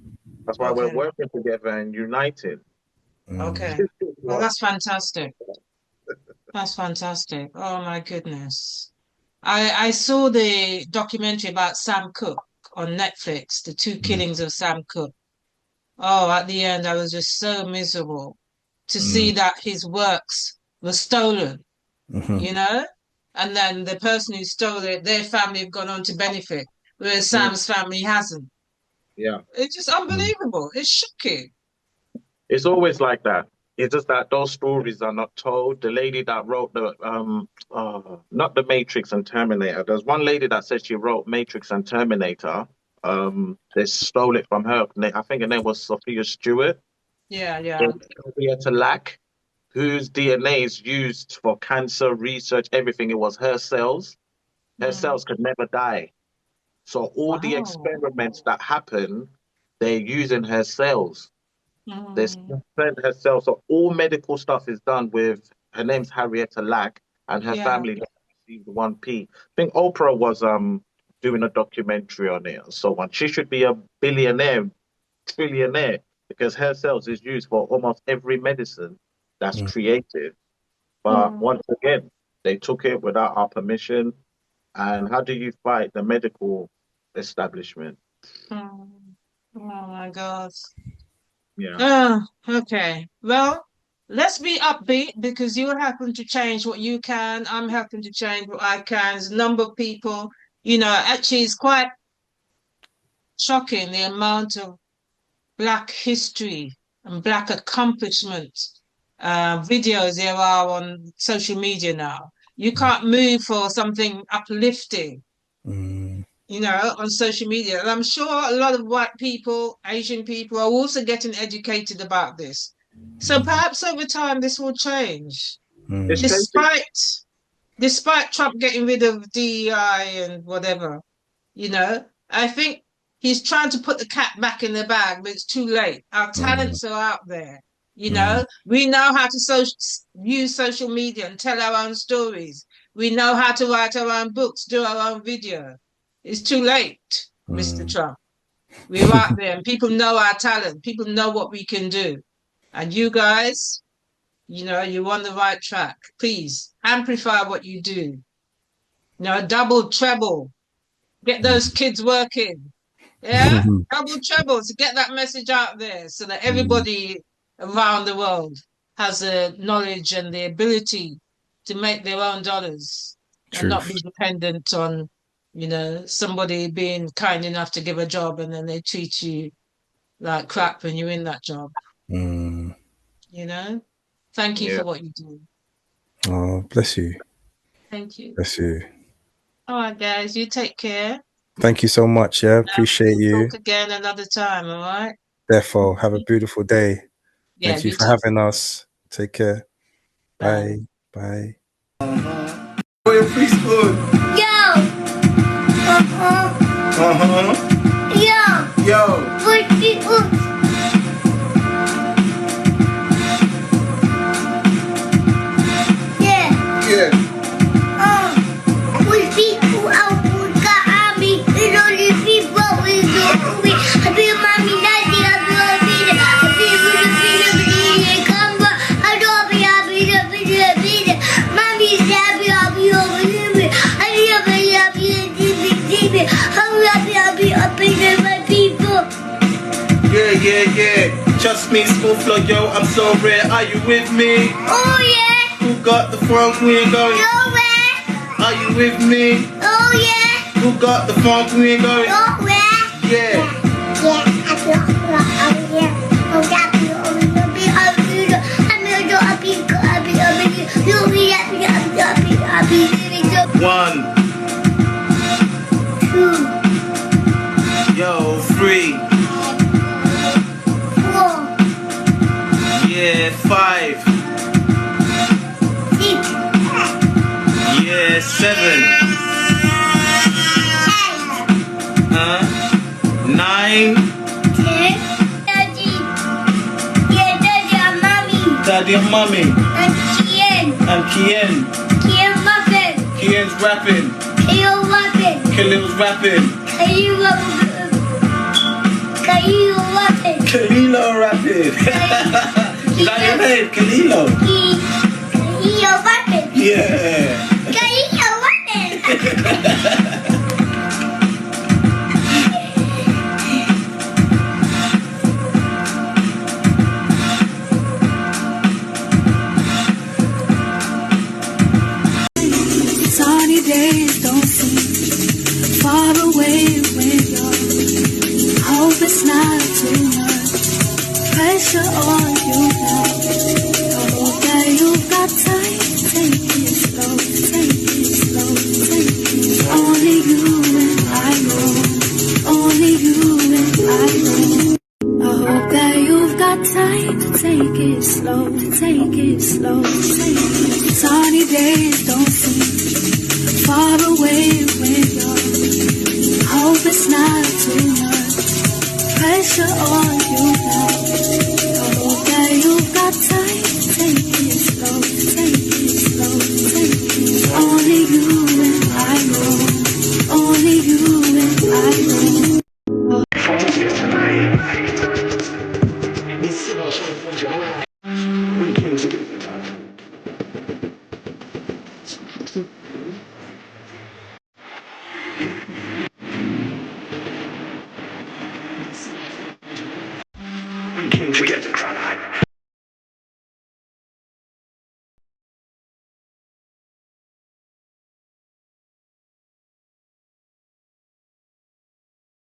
That's why we're working together and uniting. Okay. Well, that's fantastic. That's fantastic. Oh, my goodness. I saw the documentary about Sam Cooke on Netflix, The Two Killings of Sam Cooke. Oh, at the end, I was just so miserable to see that his works were stolen, you know? And then the person who stole it, their family have gone on to benefit, whereas Sam's family hasn't. Yeah. It's just unbelievable. It's shocking. It's always like that. It's just that those stories are not told. The lady that wrote the not the Matrix and Terminator. There's one lady that said she wrote Matrix and Terminator. They stole it from her. I think her name was Sophia Stewart. Yeah. Henrietta Lack, whose DNA is used for cancer research, everything. It was her cells. Her cells could never die. So all the experiments that happen, they're using her cells. They sent her cells. So all medical stuff is done with, her name's Henrietta Lack, and her family received 1p. I think Oprah was doing a documentary on it and so on. She should be a billionaire, trillionaire, because her cells is used for almost every medicine that's created. But once again, they took it without our permission. And how do you fight the medical establishment? Oh my God. Yeah. Okay. Well, let's be upbeat, because you're helping to change what you can. I'm helping to change what I can. There's a number of people, actually it's quite shocking the amount of Black history and Black accomplishments videos there are on social media now. You can't move for something uplifting, on social media. And I'm sure a lot of white people, Asian people are also getting educated about this. So perhaps over time this will change. Despite Trump getting rid of DEI and whatever, I think he's trying to put the cat back in the bag, but it's too late. Our talents are out there. We know how to use social media and tell our own stories. We know how to write our own books, do our own video. It's too late, Mr. Trump. We're out there and people know our talent. People know what we can do. And you guys, you're on the right track. Please amplify what you do. Double, treble. Get those kids working. Yeah? Double, treble to get that message out there so that everybody around the world has the knowledge and the ability to make their own dollars and not be dependent on, somebody being kind enough to give a job and then they treat you like crap when you're in that job. Thank you for what you do. Oh, bless you. Thank you. Bless you. All right, guys, you take care. Thank you so much. Yeah, appreciate you. Talk again another time, all right? Therefore, have a beautiful day. Yeah, Thank you for having us. Take care. Bye. Bye. Royal Priesthood. Yo. Yo. Yeah. We people out with Ami. We don't need people. We do. I be mommy, daddy. I be the come back. I don't be the mommy, daddy. I be over here. I be up in my people. Yeah. Trust me, school flow, yo. I'm so rare. Are you with me? Oh yeah. Who got the funk queen going? Nowhere. Are you with me? Oh yeah. Who got the funk queen going? Nowhere. Yeah. One. Two. Yo, 3. 4. Yeah, 5. 6. Yeah, 7. 9. 10. Daddy. Yeah, daddy and mommy. Daddy and mommy. And Kien. And Kien. Kien rapping. Kien's rapping. Khalil rapping. Khalil's rapping. Khalil rapping. Khalil rapping. Khalilo rapping. Is that your name? Khalilo? Khalil rapping. Yeah. Khalil rapping. slow, take it slow, take it. Sunny days don't seem far away when you're hope it's not too much pressure on you now. Know that you've got time, take it slow, take it slow, take it. Only you and I know, only you and I know. We came together.